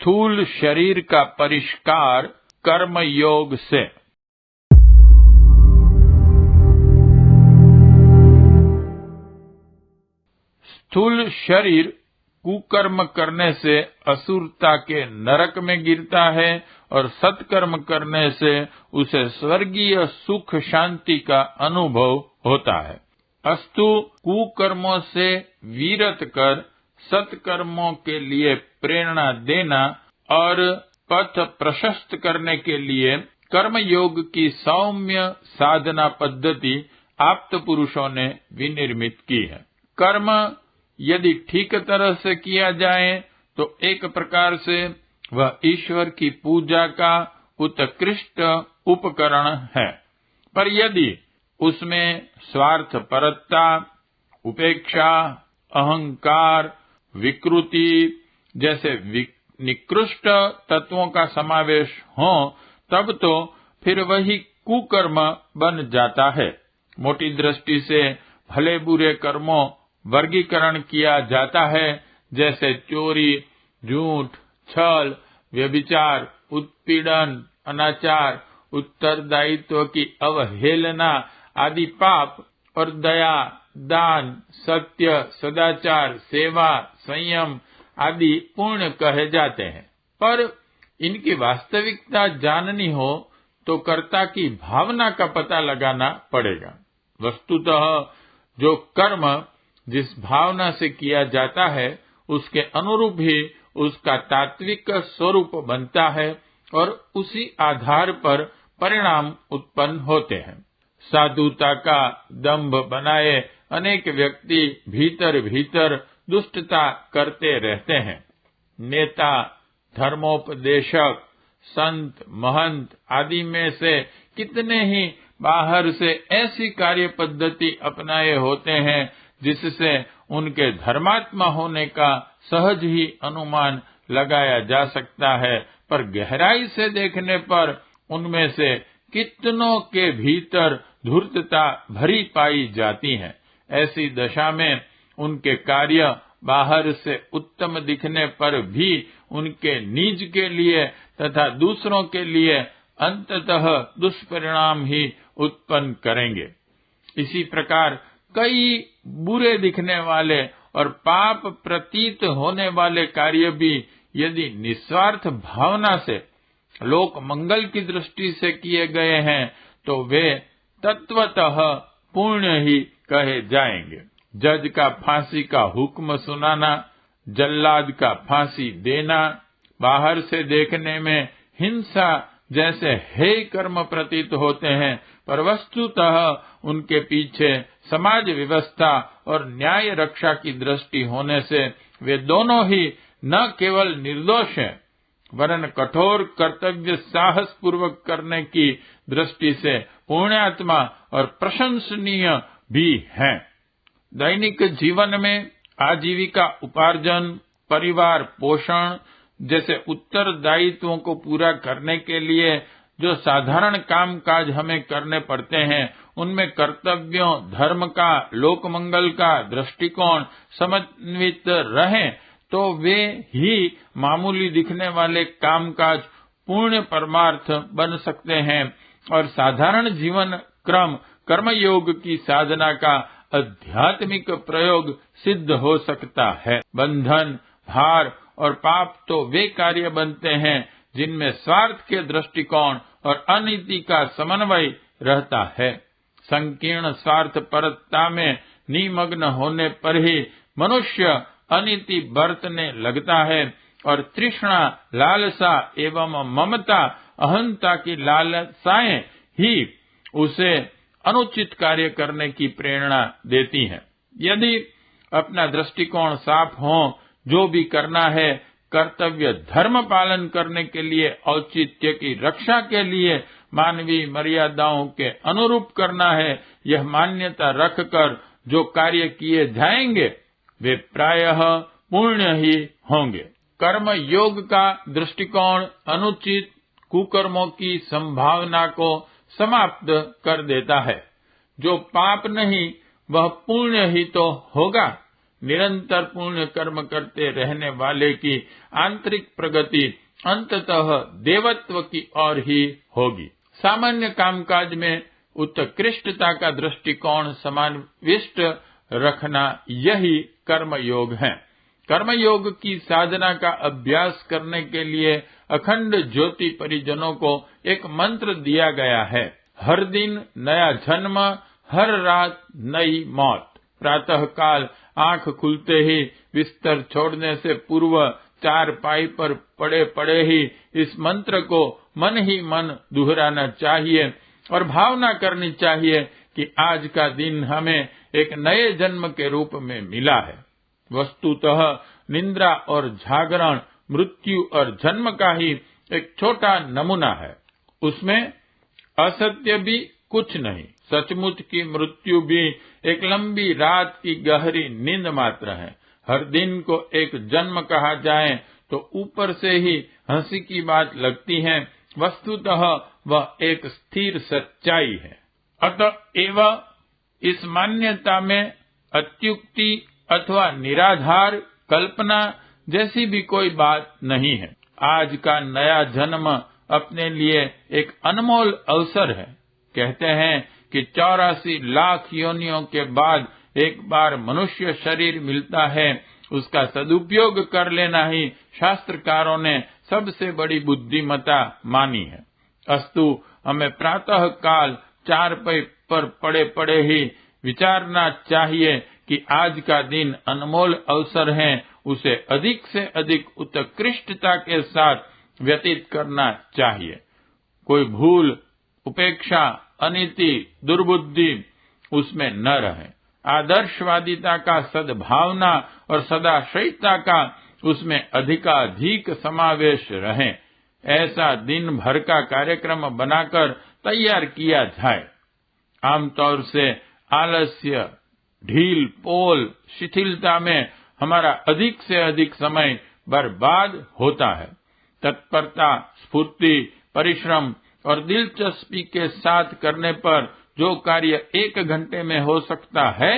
स्थूल शरीर का परिष्कार कर्म योग से। स्थूल शरीर कुकर्म करने से असुरता के नरक में गिरता है और सत्कर्म करने से उसे स्वर्गीय सुख शांति का अनुभव होता है। अस्तु कुकर्मों से विरत कर सत्कर्मों के लिए प्रेरणा देना और पथ प्रशस्त करने के लिए कर्मयोग की सौम्य साधना पद्धति आप्त पुरुषों ने विनिर्मित की है। कर्म यदि ठीक तरह से किया जाए तो एक प्रकार से वह ईश्वर की पूजा का उत्कृष्ट उपकरण है, पर यदि उसमें स्वार्थपरता, उपेक्षा, अहंकार, विकृति जैसे निकृष्ट तत्वों का समावेश हो तब तो फिर वही कुकर्म बन जाता है। मोटी दृष्टि से भले बुरे कर्मों वर्गीकरण किया जाता है, जैसे चोरी, झूठ, छल, व्यभिचार, उत्पीड़न, अनाचार, उत्तरदायित्व की अवहेलना आदि पाप, और दया, दान, सत्य, सदाचार, सेवा, संयम आदि पुण्य कहे जाते हैं। पर इनकी वास्तविकता जाननी हो तो कर्ता की भावना का पता लगाना पड़ेगा। वस्तुतः जो कर्म जिस भावना से किया जाता है उसके अनुरूप ही उसका तात्विक स्वरूप बनता है और उसी आधार पर परिणाम उत्पन्न होते हैं। साधुता का दंभ बनाए अनेक व्यक्ति भीतर भीतर दुष्टता करते रहते हैं। नेता, धर्मोपदेशक, संत, महंत आदि में से कितने ही बाहर से ऐसी कार्य पद्धति अपनाए होते हैं जिससे उनके धर्मात्मा होने का सहज ही अनुमान लगाया जा सकता है, पर गहराई से देखने पर उनमें से कितनों के भीतर धूर्तता भरी पाई जाती है। ऐसी दशा में उनके कार्य बाहर से उत्तम दिखने पर भी उनके निज के लिए तथा दूसरों के लिए अंततः दुष्परिणाम ही उत्पन्न करेंगे। इसी प्रकार कई बुरे दिखने वाले और पाप प्रतीत होने वाले कार्य भी यदि निस्वार्थ भावना से लोक मंगल की दृष्टि से किए गए हैं तो वे तत्वतः पुण्य ही कहे जाएंगे। जज का फांसी का हुक्म सुनाना, जल्लाद का फांसी देना बाहर से देखने में हिंसा जैसे हेय कर्म प्रतीत होते हैं, पर वस्तुतः उनके पीछे समाज व्यवस्था और न्याय रक्षा की दृष्टि होने से वे दोनों ही न केवल निर्दोष हैं वरन कठोर कर्तव्य साहस पूर्वक करने की दृष्टि से पुण्यात्मा और प्रशंसनीय भी हैं। दैनिक जीवन में आजीविका उपार्जन, परिवार पोषण जैसे उत्तरदायित्वों को पूरा करने के लिए जो साधारण काम काज हमें करने पड़ते हैं, उनमें कर्तव्यों, धर्म का, लोक मंगल का दृष्टिकोण समन्वित रहे तो वे ही मामूली दिखने वाले कामकाज पूर्ण परमार्थ बन सकते हैं और साधारण जीवन क्रम कर्मयोग की साधना का आध्यात्मिक प्रयोग सिद्ध हो सकता है। बंधन, भार और पाप तो वे कार्य बनते हैं जिनमें स्वार्थ के दृष्टिकोण और अनीति का समन्वय रहता है। संकीर्ण स्वार्थ परता में निमग्न होने पर ही मनुष्य अनीति बरतने लगता है और तृष्णा, लालसा एवं ममता, अहंता की लालसाएं ही उसे अनुचित कार्य करने की प्रेरणा देती हैं। यदि अपना दृष्टिकोण साफ हो, जो भी करना है कर्तव्य धर्म पालन करने के लिए, औचित्य की रक्षा के लिए, मानवीय मर्यादाओं के अनुरूप करना है, यह मान्यता रखकर जो कार्य किए जाएंगे वे प्रायः पुण्य ही होंगे। कर्म योग का दृष्टिकोण अनुचित कुकर्मों की संभावना को समाप्त कर देता है। जो पाप नहीं वह पुण्य ही तो होगा। निरंतर पुण्य कर्म करते रहने वाले की आंतरिक प्रगति अंततः देवत्व की ओर ही होगी। सामान्य कामकाज में उत्कृष्टता का दृष्टिकोण समाविष्ट रखना यही कर्मयोग है। कर्मयोग की साधना का अभ्यास करने के लिए अखंड ज्योति परिजनों को एक मंत्र दिया गया है। हर दिन नया जन्म, हर रात नई मौत। प्रातः काल आंख खुलते ही बिस्तर छोड़ने से पूर्व चारपाई पर पड़े पड़े ही इस मंत्र को मन ही मन दोहराना चाहिए और भावना करनी चाहिए कि आज का दिन हमें एक नए जन्म के रूप में मिला है। वस्तुतः निद्रा और जागरण मृत्यु और जन्म का ही एक छोटा नमूना है। उसमें असत्य भी कुछ नहीं। सचमुच की मृत्यु भी एक लंबी रात की गहरी नींद मात्र है। हर दिन को एक जन्म कहा जाए तो ऊपर से ही हंसी की बात लगती है, वस्तुतः वह एक स्थिर सच्चाई है। अतएव इस मान्यता में अत्युक्ति अथवा निराधार कल्पना जैसी भी कोई बात नहीं है। आज का नया जन्म अपने लिए एक अनमोल अवसर है। कहते हैं कि 84 लाख योनियों के बाद एक बार मनुष्य शरीर मिलता है, उसका सदुपयोग कर लेना ही शास्त्रकारों ने सबसे बड़ी बुद्धिमता मानी है। अस्तु हमें प्रातः काल चारपाई पर पड़े पड़े ही विचारना चाहिए कि आज का दिन अनमोल अवसर है, उसे अधिक से अधिक उत्कृष्टता के साथ व्यतीत करना चाहिए। कोई भूल, उपेक्षा, अनीति, दुर्बुद्धि उसमें न रहे। आदर्शवादिता का, सद्भावना और सदाशयिता का उसमें अधिकाधिक समावेश रहे। ऐसा दिन भर का कार्यक्रम बनाकर तैयार किया जाए। आमतौर से आलस्य, ढील पोल, शिथिलता में हमारा अधिक से अधिक समय बर्बाद होता है। तत्परता, स्फूर्ति, परिश्रम और दिलचस्पी के साथ करने पर जो कार्य 1 घंटे में हो सकता है,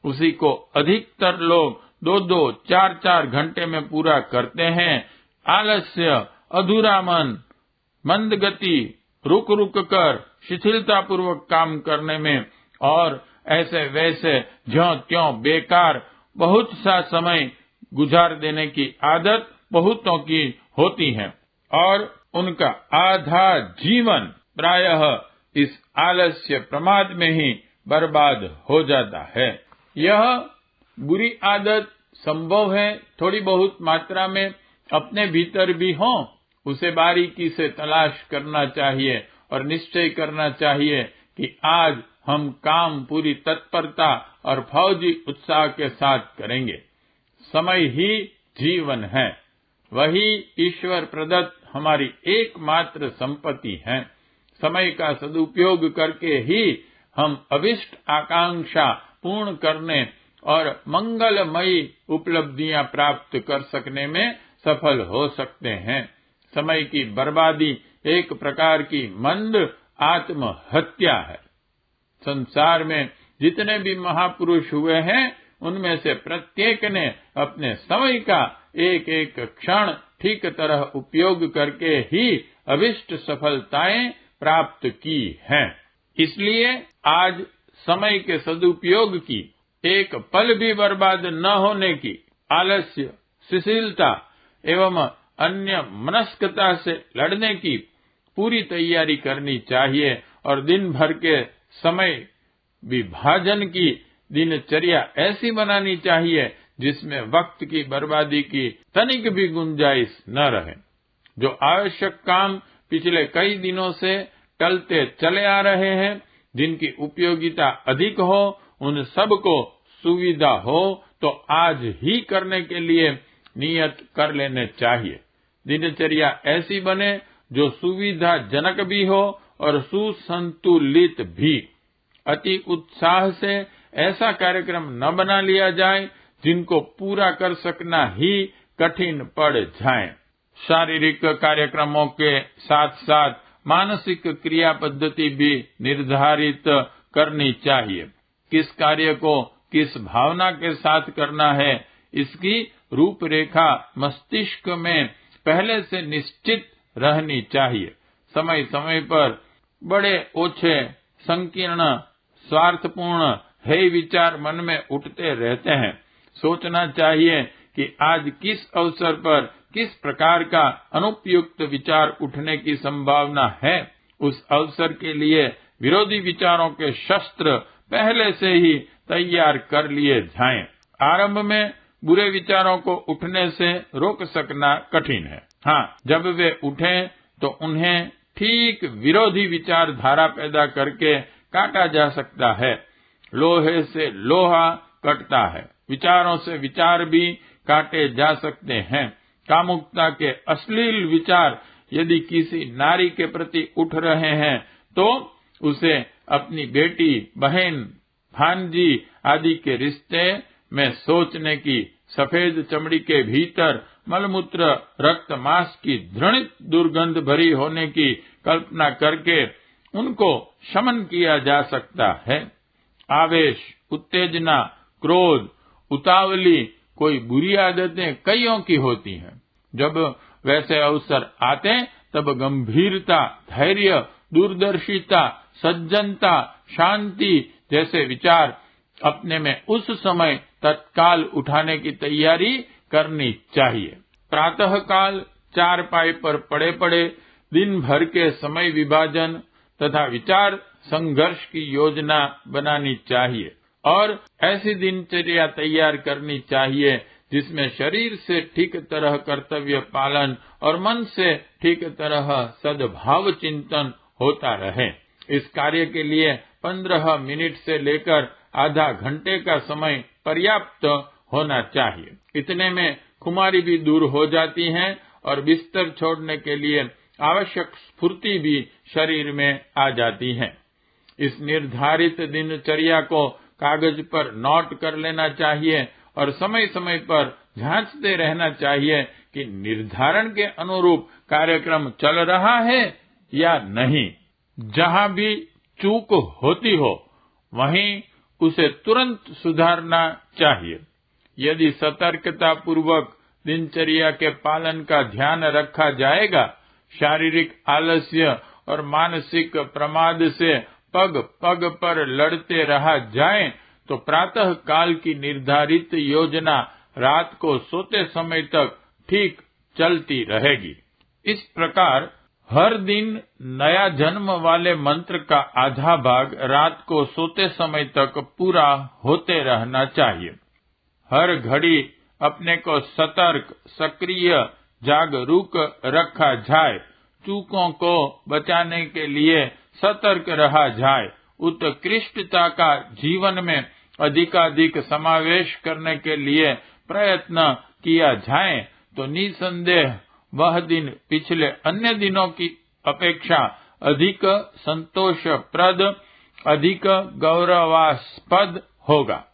उसी को अधिकतर लोग 2-2, 4-4 घंटे में पूरा करते हैं। आलस्य, अधूरा मन, मंद गति, रुक रुक कर शिथिलता पूर्वक काम करने में और ऐसे वैसे ज्यों त्यों बेकार बहुत सा समय गुजार देने की आदत बहुतों की होती है और उनका आधा जीवन प्रायः इस आलस्य प्रमाद में ही बर्बाद हो जाता है। यह बुरी आदत संभव है थोड़ी बहुत मात्रा में अपने भीतर भी हो, उसे बारीकी से तलाश करना चाहिए और निश्चय करना चाहिए कि आज हम काम पूरी तत्परता और फौजी उत्साह के साथ करेंगे। समय ही जीवन है, वही ईश्वर प्रदत्त हमारी एकमात्र संपत्ति है। समय का सदुपयोग करके ही हम अभिष्ट आकांक्षा पूर्ण करने और मंगलमयी उपलब्धियां प्राप्त कर सकने में सफल हो सकते हैं। समय की बर्बादी एक प्रकार की मंद आत्महत्या है। संसार में जितने भी महापुरुष हुए हैं, उनमें से प्रत्येक ने अपने समय का एक एक क्षण ठीक तरह उपयोग करके ही अभिष्ट सफलताएं प्राप्त की हैं। इसलिए आज समय के सदुपयोग की, एक पल भी बर्बाद न होने की, आलस्य, शिथिलता एवं अन्य मनस्कता से लड़ने की पूरी तैयारी करनी चाहिए और दिन भर के समय विभाजन की दिनचर्या ऐसी बनानी चाहिए जिसमें वक्त की बर्बादी की तनिक भी गुंजाइश न रहे। जो आवश्यक काम पिछले कई दिनों से टलते चले आ रहे हैं, जिनकी उपयोगिता अधिक हो, उन सब को सुविधा हो तो आज ही करने के लिए नियत कर लेने चाहिए। दिनचर्या ऐसी बने जो सुविधाजनक भी हो और सुसंतुलित भी। अति उत्साह से ऐसा कार्यक्रम न बना लिया जाए जिनको पूरा कर सकना ही कठिन पड़ जाए। शारीरिक कार्यक्रमों के साथ साथ मानसिक क्रिया पद्धति भी निर्धारित करनी चाहिए। किस कार्य को किस भावना के साथ करना है, इसकी रूपरेखा मस्तिष्क में पहले से निश्चित रहनी चाहिए। समय समय पर बड़े ओछे, संकीर्ण, स्वार्थपूर्ण है विचार मन में उठते रहते हैं। सोचना चाहिए कि आज किस अवसर पर किस प्रकार का अनुपयुक्त विचार उठने की संभावना है। उस अवसर के लिए विरोधी विचारों के शस्त्र पहले से ही तैयार कर लिए जाएं। आरंभ में बुरे विचारों को उठने से रोक सकना कठिन है। हाँ, जब वे उठें तो उन्हें ठीक विरोधी विचारधारा पैदा करके काटा जा सकता है। लोहे से लोहा कटता है, विचारों से विचार भी काटे जा सकते हैं। कामुकता के अश्लील विचार यदि किसी नारी के प्रति उठ रहे हैं तो उसे अपनी बेटी, बहन, भांजी आदि के रिश्ते में सोचने की, सफेद चमड़ी के भीतर मलमूत्र रक्त मांस की घृणित दुर्गंध भरी होने की कल्पना करके उनको शमन किया जा सकता है। आवेश, उत्तेजना, क्रोध, उतावली कोई बुरी आदतें कईयों की होती हैं। जब वैसे अवसर आते तब गंभीरता, धैर्य, दूरदर्शिता, सज्जनता, शांति जैसे विचार अपने में उस समय तत्काल उठाने की तैयारी करनी चाहिए। प्रातः काल चारपाई पर पड़े पड़े दिन भर के समय विभाजन तथा विचार संघर्ष की योजना बनानी चाहिए और ऐसी दिनचर्या तैयार करनी चाहिए जिसमें शरीर से ठीक तरह कर्तव्य पालन और मन से ठीक तरह सद्भाव चिंतन होता रहे। इस कार्य के लिए 15 मिनट से लेकर आधा घंटे का समय पर्याप्त होना चाहिए। इतने में खुमारी भी दूर हो जाती है और बिस्तर छोड़ने के लिए आवश्यक स्फूर्ति भी शरीर में आ जाती है। इस निर्धारित दिनचर्या को कागज पर नोट कर लेना चाहिए और समय समय पर जांचते रहना चाहिए कि निर्धारण के अनुरूप कार्यक्रम चल रहा है या नहीं। जहां भी चूक होती हो वहीं उसे तुरंत सुधारना चाहिए। यदि सतर्कता पूर्वक दिनचर्या के पालन का ध्यान रखा जाएगा, शारीरिक आलस्य और मानसिक प्रमाद से पग पग पर लड़ते रहा जाए तो प्रातः काल की निर्धारित योजना रात को सोते समय तक ठीक चलती रहेगी। इस प्रकार हर दिन नया जन्म वाले मंत्र का आधा भाग रात को सोते समय तक पूरा होते रहना चाहिए। हर घड़ी अपने को सतर्क, सक्रिय, जागरूक रखा जाए, चूकों को बचाने के लिए सतर्क रहा जाए, उत्कृष्टता का जीवन में अधिकाधिक समावेश करने के लिए प्रयत्न किया जाए तो निसंदेह वह दिन पिछले अन्य दिनों की अपेक्षा अधिक संतोषप्रद, अधिक गौरवास्पद होगा।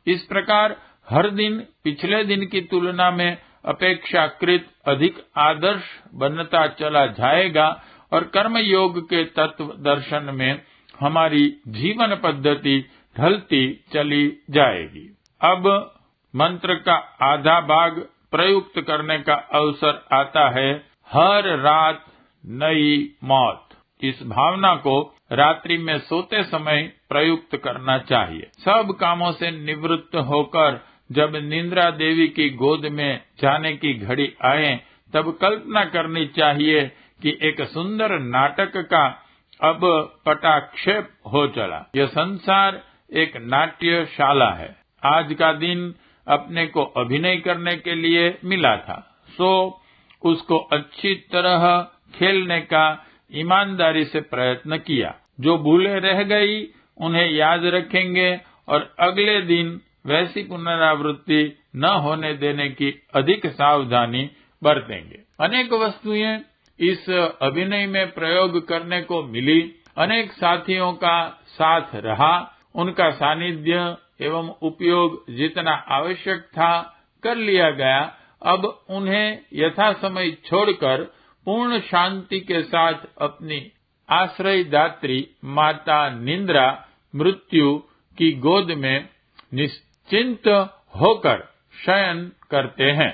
इस प्रकार हर दिन पिछले दिन की तुलना में अपेक्षाकृत अधिक आदर्श बनता चला जाएगा और कर्मयोग के तत्व दर्शन में हमारी जीवन पद्धति ढलती चली जाएगी। अब मंत्र का आधा भाग प्रयुक्त करने का अवसर आता है। हर रात नई मौत, इस भावना को रात्रि में सोते समय प्रयुक्त करना चाहिए। सब कामों से निवृत्त होकर जब निद्रा देवी की गोद में जाने की घड़ी आए तब कल्पना करनी चाहिए कि एक सुंदर नाटक का अब पटाक्षेप हो चला। यह संसार एक नाट्यशाला है। आज का दिन अपने को अभिनय करने के लिए मिला था, सो उसको अच्छी तरह खेलने का ईमानदारी से प्रयत्न किया। जो भूले रह गई उन्हें याद रखेंगे और अगले दिन वैसी पुनरावृत्ति न होने देने की अधिक सावधानी बरतेंगे। अनेक वस्तुएं इस अभिनय में प्रयोग करने को मिली। अनेक साथियों का साथ रहा। उनका सानिध्य एवं उपयोग जितना आवश्यक था कर लिया गया। अब उन्हें यथासमय छोड़कर पूर्ण शांति के साथ अपनी आश्रयदात्री माता निद्रा मृत्यु की गोद में चिंत होकर शयन करते हैं।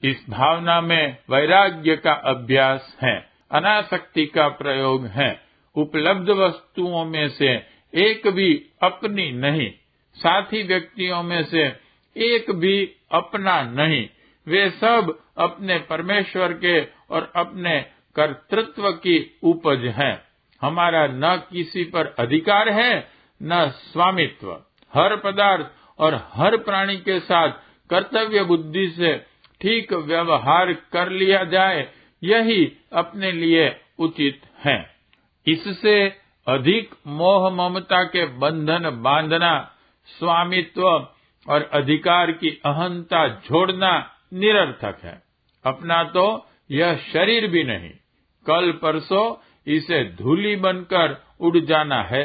इस भावना में वैराग्य का अभ्यास है, अनासक्ति का प्रयोग है। उपलब्ध वस्तुओं में से एक भी अपनी नहीं, साथी व्यक्तियों में से एक भी अपना नहीं, वे सब अपने परमेश्वर के और अपने कर्तृत्व की उपज हैं। हमारा न किसी पर अधिकार है न स्वामित्व। हर पदार्थ और हर प्राणी के साथ कर्तव्य बुद्धि से ठीक व्यवहार कर लिया जाए, यही अपने लिए उचित है। इससे अधिक मोह ममता के बंधन बांधना, स्वामित्व और अधिकार की अहंता जोड़ना निरर्थक है। अपना तो यह शरीर भी नहीं, कल परसों इसे धूली बनकर उड़ जाना है।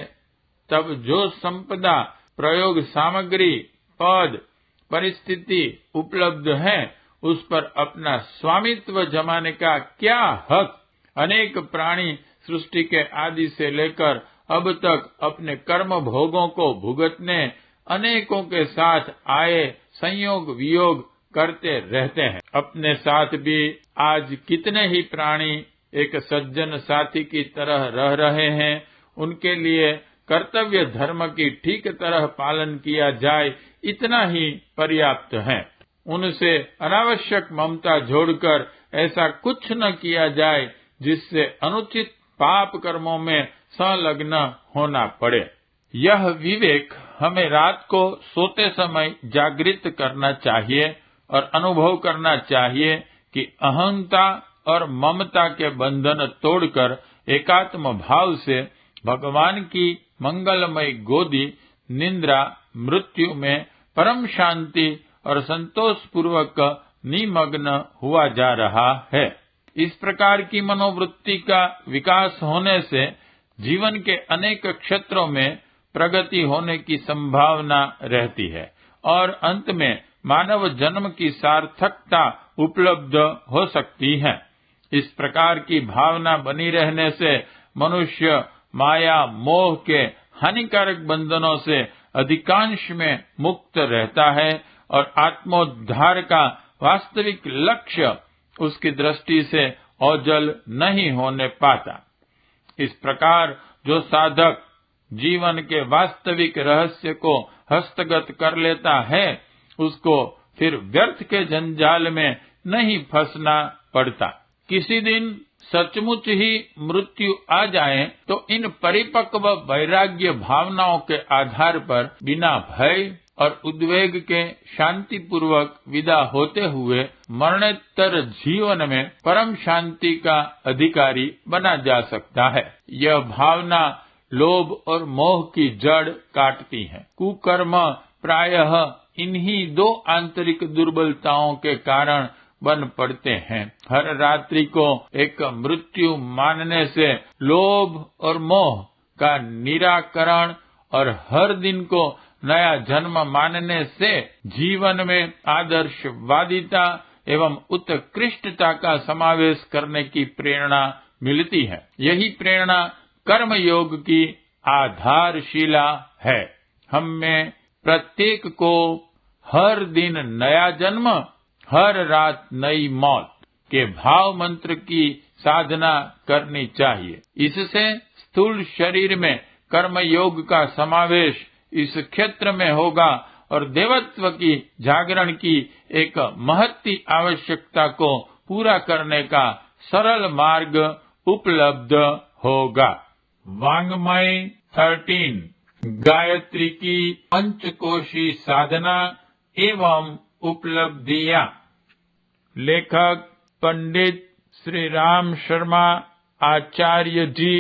तब जो संपदा, प्रयोग सामग्री, पद, परिस्थिति उपलब्ध है, उस पर अपना स्वामित्व जमाने का क्या हक। अनेक प्राणी सृष्टि के आदि से लेकर अब तक अपने कर्म भोगों को भुगतने अनेकों के साथ आए संयोग वियोग करते रहते हैं। अपने साथ भी आज कितने ही प्राणी एक सज्जन साथी की तरह रह रहे हैं। उनके लिए कर्तव्य धर्म की ठीक तरह पालन किया जाए, इतना ही पर्याप्त है। उनसे अनावश्यक ममता जोड़कर ऐसा कुछ न किया जाए जिससे अनुचित पाप कर्मों में संलग्न होना पड़े। यह विवेक हमें रात को सोते समय जागृत करना चाहिए और अनुभव करना चाहिए कि अहंता और ममता के बंधन तोड़कर एकात्म भाव से भगवान की मंगलमय गोदी, निद्रा, मृत्यु में परम शांति और संतोष पूर्वक निमग्न हुआ जा रहा है। इस प्रकार की मनोवृत्ति का विकास होने से जीवन के अनेक क्षेत्रों में प्रगति होने की संभावना रहती है और अंत में मानव जन्म की सार्थकता उपलब्ध हो सकती है। इस प्रकार की भावना बनी रहने से मनुष्य माया मोह के हानिकारक बंधनों से अधिकांश में मुक्त रहता है और आत्मोद्धार का वास्तविक लक्ष्य उसकी दृष्टि से ओझल नहीं होने पाता। इस प्रकार जो साधक जीवन के वास्तविक रहस्य को हस्तगत कर लेता है, उसको फिर व्यर्थ के जंजाल में नहीं फंसना पड़ता। किसी दिन सचमुच ही मृत्यु आ जाए तो इन परिपक्व वैराग्य भावनाओं के आधार पर बिना भय और उद्वेग के शांतिपूर्वक विदा होते हुए मरणोत्तर जीवन में परम शांति का अधिकारी बना जा सकता है। यह भावना लोभ और मोह की जड़ काटती है। कुकर्म प्रायः इन्हीं दो आंतरिक दुर्बलताओं के कारण बन पड़ते हैं। हर रात्रि को एक मृत्यु मानने से लोभ और मोह का निराकरण और हर दिन को नया जन्म मानने से जीवन में आदर्शवादिता एवं उत्कृष्टता का समावेश करने की प्रेरणा मिलती है। यही प्रेरणा कर्म योग की आधारशिला है। हम में प्रत्येक को हर दिन नया जन्म, हर रात नई मौत के भाव मंत्र की साधना करनी चाहिए। इससे स्थूल शरीर में कर्म योग का समावेश इस क्षेत्र में होगा और देवत्व की जागरण की एक महत्ती आवश्यकता को पूरा करने का सरल मार्ग उपलब्ध होगा। वाङ्मय 13 गायत्री की पंचकोशी साधना एवं उपलब्धियां। लेखक पंडित श्री राम शर्मा आचार्य जी।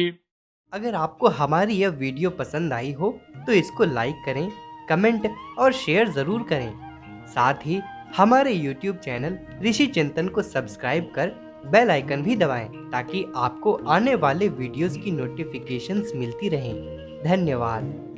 अगर आपको हमारी यह वीडियो पसंद आई हो तो इसको लाइक करें, कमेंट और शेयर ज़रूर करें। साथ ही हमारे YouTube चैनल ऋषि चिंतन को सब्सक्राइब कर बेल आइकन भी दबाएं ताकि आपको आने वाले वीडियोस की नोटिफिकेशंस मिलती रहें। धन्यवाद।